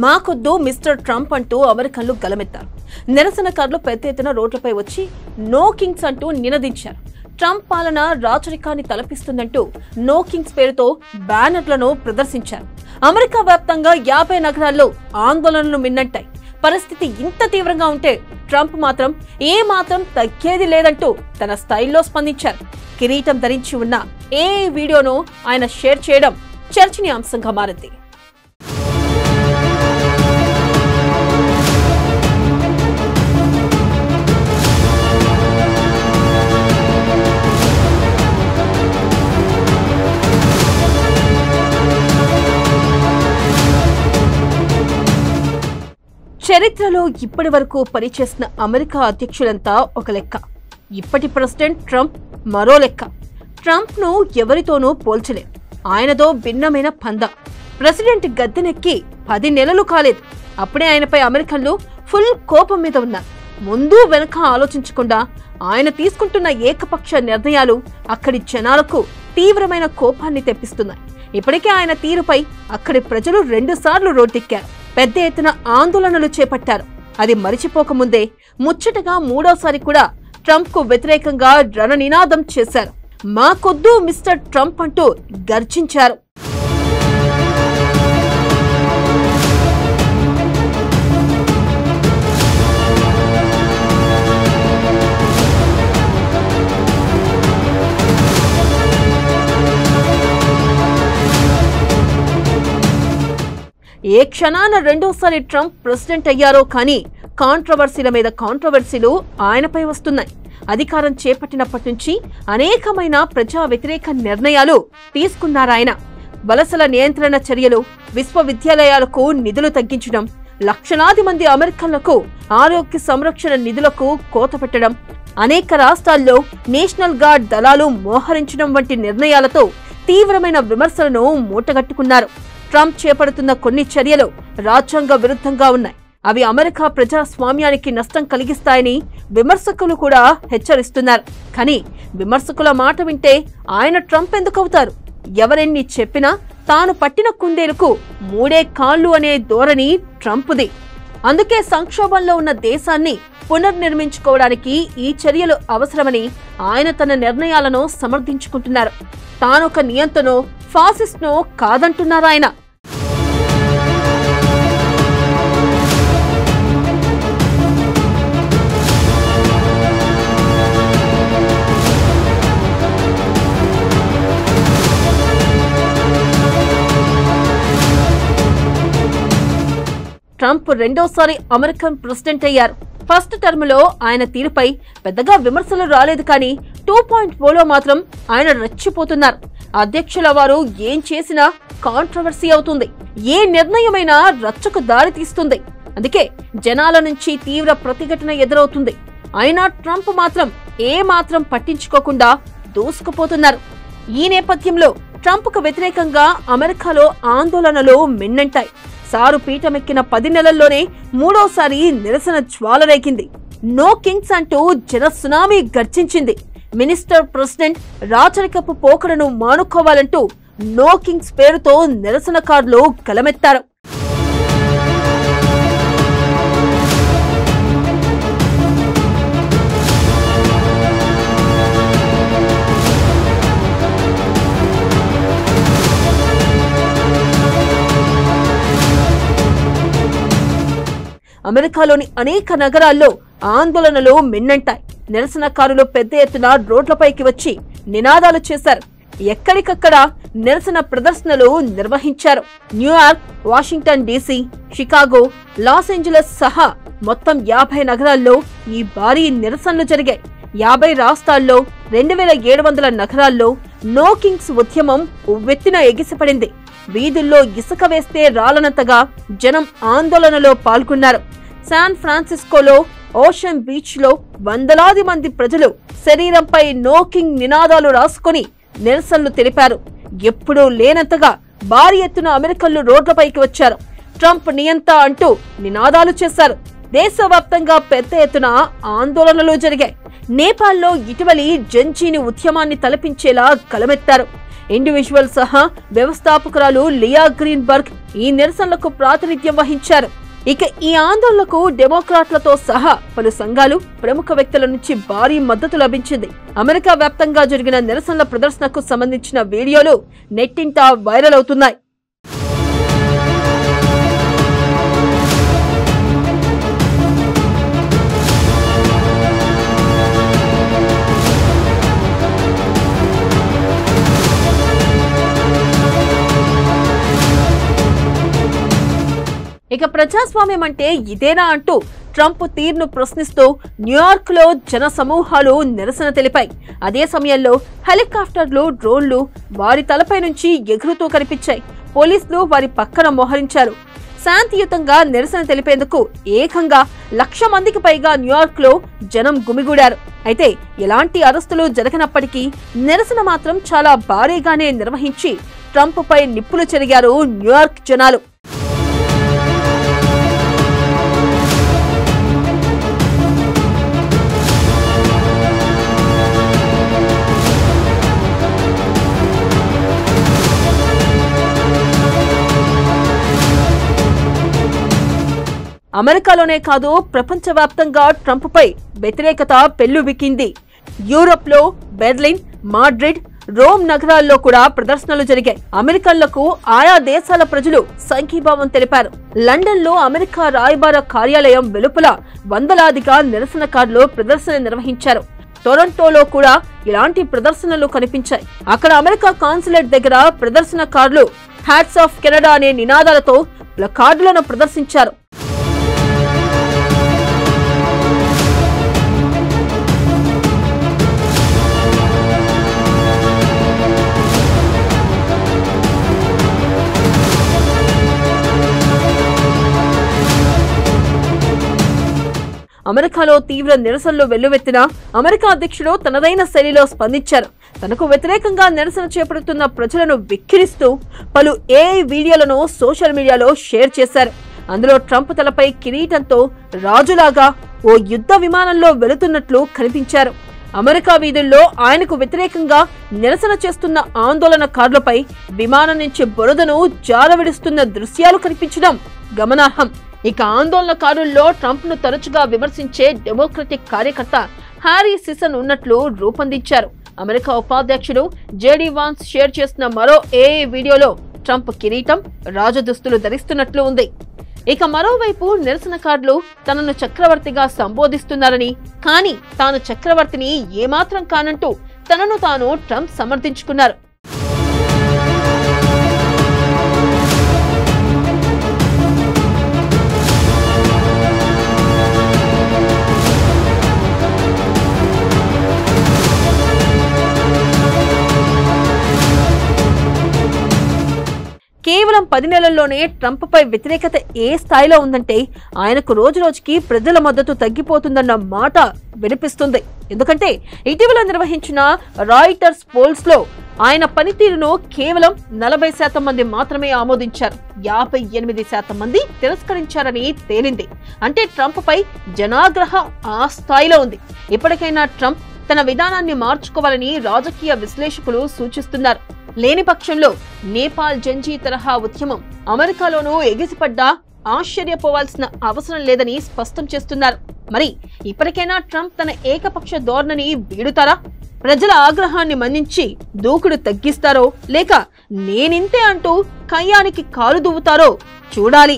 మాకొద్దు mister Trump అంటూ అమెరికన్లు గలమెత్తారు. నిరసనకారులు పెద్ద ఎత్తున రోడ్లపై వచ్చి నో కింగ్స్ అంటూ నినదించారు. ట్రంప్ పాలన రాచరికాన్ని తలపిస్తుందంటూ నో కింగ్స్ పేరుతో బ్యానర్లను ప్రదర్శించారు. అమెరికా వ్యాప్తంగా 50 నగరాల్లో ఆందోళనలు మిన్నంటాయి. పరిస్థితి ఇంత తీవ్రంగా ఉంటే ట్రంప్ మాత్రం ఏమాత్రం తగ్గేది లేదంటూ తన స్టైల్లో స్పందించారు. కిరీటం ధరించి ఉన్న ఏ వీడియోను ఆయన షేర్ చేయడం చర్చనీయాంశంగా మారింది. చరిత్రలో ఇప్పటి వరకు పనిచేసిన అమెరికా అధ్యక్షులంతా ఒక లెక్క, ఇప్పటి ప్రెసిడెంట్ ట్రంప్ మరో లెక్క. ట్రంప్ ను ఎవరితోనూ పోల్చలేం. ఆయనదో భిన్నమైన పందా. ప్రెసిడెంట్ గద్దెనెక్కి 10 నెలలు కాలేదు, అప్పుడే ఆయనపై అమెరికన్లు ఫుల్ కోపం మీద ఉన్నారు. ముందు వెనక ఆలోచించకుండా ఆయన తీసుకుంటున్న ఏకపక్ష నిర్ణయాలు అక్కడి జనాలకు తీవ్రమైన కోపాన్ని తెప్పిస్తున్నాయి. ఇప్పటికే ఆయన తీరుపై అక్కడి ప్రజలు 2 సార్లు రోడ్డెక్కారు, పెద్ద ఎత్తున ఆందోళనలు చేపట్టారు. అది మరిచిపోకముందే ముచ్చటగా 3వసారి కూడా ట్రంప్ కు వ్యతిరేకంగా రణనినాదం చేశారు. మాకొద్దు మిస్టర్ ట్రంప్ అంటూ గర్జించారు. ఏ క్షణాన 2వసారి ట్రంప్ ప్రెసిడెంట్ అయ్యారో కానీ కాంట్రవర్సీల మీద కాంట్రవర్సీలు ఆయనపై వస్తున్నాయి. అధికారం చేపట్టినప్పటి నుంచి అనేకమైన ప్రజా వ్యతిరేక నిర్ణయాలు తీసుకున్నారాయన. వలసల నియంత్రణ చర్యలు, విశ్వవిద్యాలయాలకు నిధులు తగ్గించడం, లక్షలాది మంది అమెరికన్లకు ఆరోగ్య సంరక్షణ నిధులకు కోత పెట్టడం, అనేక రాష్ట్రాల్లో నేషనల్ గార్డ్ దళాలు మోహరించడం వంటి నిర్ణయాలతో తీవ్రమైన విమర్శలను మూటగట్టుకున్నారు. ట్రంప్ చేపడుతున్న కొన్ని చర్యలు రాజ్యాంగ విరుద్ధంగా ఉన్నాయి. అవి అమెరికా ప్రజాస్వామ్యానికి నష్టం కలిగిస్తాయని విమర్శకులు కూడా హెచ్చరిస్తున్నారు. కానీ విమర్శకుల మాట వింటే ఆయన ట్రంప్ ఎందుకవుతారు? ఎవరెన్ని చెప్పినా తాను పట్టిన కుందేలుకు 3 కాళ్ళు అనే ధోరణి ట్రంప్ది. అందుకే సంక్షోభంలో ఉన్న దేశాన్ని పునర్నిర్మించుకోవడానికి ఈ చర్యలు అవసరమని ఆయన తన నిర్ణయాలను సమర్థించుకుంటున్నారు. తానొక నియంతనో ఫాసిస్ట్నో కాదంటున్నారాయన. ట్రంప్ 2వసారి అమెరికన్ ప్రెసిడెంట్ అయ్యారు. ఫస్ట్ టర్మ్ లో ఆయన తీరుపై పెద్దగా విమర్శలు రాలేదు, కానీ 2.0లో మాత్రం ఆయన రెచ్చిపోతున్నారు. అధ్యక్షుల వారు ఏం చేసినా కాంట్రవర్సీ అవుతుంది, ఏ నిర్ణయమైనా రచ్చకు దారి తీస్తుంది. అందుకే జనాల నుంచి తీవ్ర ప్రతిఘటన ఎదురవుతుంది. అయినా ట్రంప్ మాత్రం ఏమాత్రం పట్టించుకోకుండా దూసుకుపోతున్నారు. ఈ నేపథ్యంలో ట్రంప్కు వ్యతిరేకంగా అమెరికాలో ఆందోళనలు మిన్నంటాయి. సారు పీఠమెక్కిన 10 నెలల్లోనే 3వసారి నిరసన జ్వాలరేగింది. నో కింగ్స్ అంటూ జన సునామీ గర్జించింది. మినిస్టర్ ప్రెసిడెంట్ రాచరికపు పోకడను మానుకోవాలంటూ నో కింగ్స్ పేరుతో నిరసనకారులు గలమెత్తారు. అమెరికాలోని అనేక నగరాల్లో ఆందోళనలు మిన్నంటాయి. నిరసనకారులు పెద్ద ఎత్తున రోడ్లపైకి వచ్చి నినాదాలు చేశారు. ఎక్కడికక్కడ నిరసన ప్రదర్శనలు నిర్వహించారు. New York, Washington DC, Chicago, Los Angeles సహా మొత్తం 50 నగరాల్లో ఈ భారీ నిరసనలు జరిగాయి. 50 రాష్ట్రాల్లో 2700 నగరాల్లో నో కింగ్స్ ఉద్యమం ఉవ్వెత్తున ఎగిసిపడింది. వీధుల్లో ఇసుక వేస్తే రాలనంతగా జనం ఆందోళనలో పాల్గొన్నారు. శాన్ ఫ్రాన్సిస్కోలో ఓషన్ బీచ్ లో వందలాది మంది ప్రజలు శరీరంపై నో కింగ్ నినాదాలు రాసుకొని నిరసనలు తెలిపారు. ఎప్పుడూ లేనంతగా భారీ ఎత్తున అమెరికన్లు రోడ్లపైకి వచ్చారు. ట్రంప్ నియంత అంటూ నినాదాలు చేశారు. దేశవ్యాప్తంగా పెద్ద ఎత్తున ఆందోళనలు జరిగాయి. నేపాల్లో ఇటీవలి జంజీని ఉద్యమాన్ని తలపించేలా గలమెత్తారు. ఇండివిజువల్ సహా వ్యవస్థాపకురాలు లియా గ్రీన్బర్గ్ ఈ నిరసనలకు ప్రాతినిధ్యం వహించారు. ఇక ఈ ఆందోళనకు డెమోక్రాట్లతో సహా పలు సంఘాలు, ప్రముఖ వ్యక్తుల నుంచి భారీ మద్దతు లభించింది. అమెరికా వ్యాప్తంగా జరిగిన నిరసనల ప్రదర్శనకు సంబంధించిన వీడియోలు నెట్టింట వైరల్ అవుతున్నాయి. ఇక ప్రజాస్వామ్యం అంటే ఇదేనా అంటూ ట్రంప్ తీరును ప్రశ్నిస్తూ న్యూయార్క్ లో జన సమూహాలు నిరసన తెలిపాయి. అదే సమయంలో హెలికాప్టర్లు, డ్రోన్లు వారి తలపై నుంచి ఎగురుతూ కనిపించాయి. పోలీసులు వారి పక్కన మోహరించారు. శాంతియుతంగా నిరసన తెలిపేందుకు ఏకంగా 1,00,000 మందికి పైగా న్యూయార్క్ లో జనం గుమిగూడారు. అయితే ఎలాంటి అరెస్టులు జరగనప్పటికీ నిరసన మాత్రం చాలా భారీగానే నిర్వహించి ట్రంప్ పై నిప్పులు చెరిగారు న్యూయార్క్ జనాలు. అమెరికాలోనే కాదు, ప్రపంచవ్యాప్తంగా ట్రంప్ పై వ్యతిరేకత పెల్లుబికింది. యూరోప్ లో బెర్లిన్, మాడ్రిడ్, రోమ్ నగరాల్లో కూడా ప్రదర్శనలు జరిగాయి. అమెరికన్లకు ఆయా దేశాల ప్రజలు సంఘీభావం తెలిపారు. లండన్ లో అమెరికా రాయబార కార్యాలయం వెలుపల వందలాదిగా నిరసనకారులు ప్రదర్శన నిర్వహించారు. టొరంటోలో కూడా ఇలాంటి ప్రదర్శనలు కనిపించాయి. అక్కడ అమెరికా కాన్సులేట్ దగ్గర ప్రదర్శనకారులు హ్యాట్స్ ఆఫ్ కెనడా అనే నినాదాలతో ప్లకార్డులను ప్రదర్శించారు. అమెరికాలో తీవ్ర నిరసనలు వెల్లువెత్తిన అమెరికా అధ్యక్షుడు తనదైన శైలిలో స్పందించారు. తనకు వ్యతిరేకంగా నిరసన చేపడుతున్న ప్రజలను వెక్కిరిస్తూ పలు ఏఐ వీడియోలను సోషల్ మీడియాలో షేర్ చేశారు. అందులో ట్రంప్ తలపై కిరీటంతో రాజులాగా ఓ యుద్ధ విమానంలో వెళుతున్నట్లు కనిపించారు. అమెరికా వీధుల్లో ఆయనకు వ్యతిరేకంగా నిరసన చేస్తున్న ఆందోళనకారులపై విమానం నుంచి బురదను జారవిడుస్తున్న దృశ్యాలు కనిపించడం గమనార్హం. ఇక ఆందోళనకారుల్లో ట్రంప్ ను తరచుగా విమర్శించే డెమోక్రటిక్ కార్యకర్త హ్యారీ సిసన్ ఉన్నట్లు రూపొందించారు. అమెరికా ఉపాధ్యక్షుడు జేడీ వాన్స్ షేర్ చేసిన మరో ఏఐ వీడియోలో ట్రంప్ కిరీటం, రాజదుస్తులు ధరిస్తున్నట్లు ఉంది. ఇక మరోవైపు నిరసనకారులు తనను చక్రవర్తిగా సంబోధిస్తున్నారని, కానీ తాను చక్రవర్తిని ఏమాత్రం కానంటూ తనను తాను ట్రంప్ సమర్థించుకున్నారు. కేవలం 10 నెలల్లోనే ట్రంప్ పై వ్యతిరేకత ఏ స్థాయిలో ఉందంటే ఆయనకు రోజురోజుకి ప్రజల మద్దతు తగ్గిపోతుందన్న మాట వినిపిస్తుంది. ఎందుకంటే ఇటీవల నిర్వహించిన రాయిటర్స్ పోల్స్ లో ఆయన పనితీరును కేవలం 40% మంది మాత్రమే ఆమోదించారు. 58% మంది తిరస్కరించారని తేలింది. అంటే ట్రంప్ పై జనాగ్రహం ఆ స్థాయిలో ఉంది. ఇప్పటికైనా ట్రంప్ తన విధానాన్ని మార్చుకోవాలని రాజకీయ విశ్లేషకులు సూచిస్తున్నారు. లేని పక్షంలో నేపాల్ జంజీ తరహా ఉద్యమం అమెరికాలోనూ ఎగిసిపడ్డా ఆశ్చర్యపోవాల్సిన అవసరం లేదని స్పష్టం చేస్తున్నారు. మరి ఇప్పటికైనా ట్రంప్ తన ఏకపక్ష ధోరణిని వీడుతారా? ప్రజల ఆగ్రహాన్ని మన్నించి దూకుడు తగ్గిస్తారో, లేక నేనింతే అంటూ కయ్యానికి కాలు దువ్వుతారో చూడాలి.